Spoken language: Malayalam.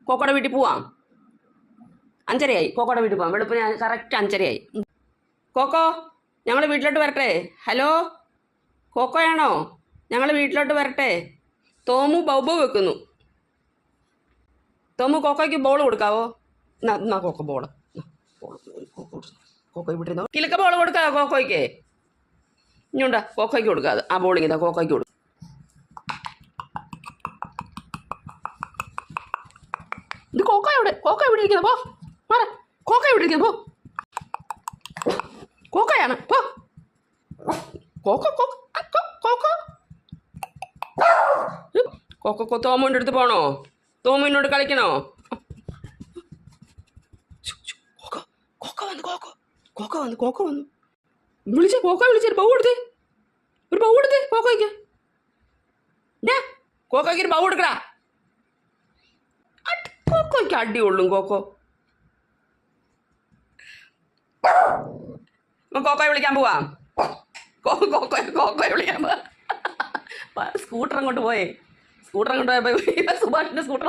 കോക്കോടെ വീട്ടിൽ പോവാം. 5:30 കോക്കോടെ വീട്ടിൽ പോവാം. വെളുപ്പിന് കറക്റ്റ് 5:30. കോക്കോ, ഞങ്ങൾ വീട്ടിലോട്ട് വരട്ടെ? ഹലോ, കോക്കോയാണോ? ഞങ്ങൾ വീട്ടിലോട്ട് വരട്ടെ? തോമു ബൗബോ വെക്കുന്നു. തോമു, കോക്കോയ്ക്ക് ബോൾ കൊടുക്കാവോ? എന്നാ കോക്കോ ബോള്. കോക്കോ ഇവിടെ ഇരുന്നോ. കിലുക്ക ബോൾ കൊടുക്കാവോ കോക്കോയ്ക്ക്? ഇഞ്ഞുണ്ടാ, കോക്കോയ്ക്ക് കൊടുക്കാതെ ആ ബോളിങ് ഇതാ കോക്കോയ്ക്ക് കൊടുക്കും. ഇത് കോക്കോ എവിടെ ഇരിക്കുന്നത്? പോ മാറ. കോക്കോ എവിടെ ഇരിക്കുന്നത്? പോ. കോക്കോയാണ്. പോ. കോക്കോ തോമുവിൻ്റെ അടുത്ത് പോണോ? തോമുവിനോട് കളിക്കണോ? കോക്കോ വന്നു. വിളിച്ചേ, കോക്കോ വിളിച്ചേ. ഒരു ബൗ കൊടുത്തേ കോക്കോയ്ക്ക്. കോക്കോയ്ക്ക് ഒരു ബൗ കൊടുക്കടാ. കോക്കോയ്ക്ക് അടി കൊള്ളും. കോക്കോയെ വിളിക്കാൻ പോവാ. കോക്കോയെ വിളിക്കാൻ പോവാ. സ്കൂട്ടർ അങ്ങോട്ട് പോയപ്പോൾ സുഭാഷിൻ്റെ സ്കൂട്ടർ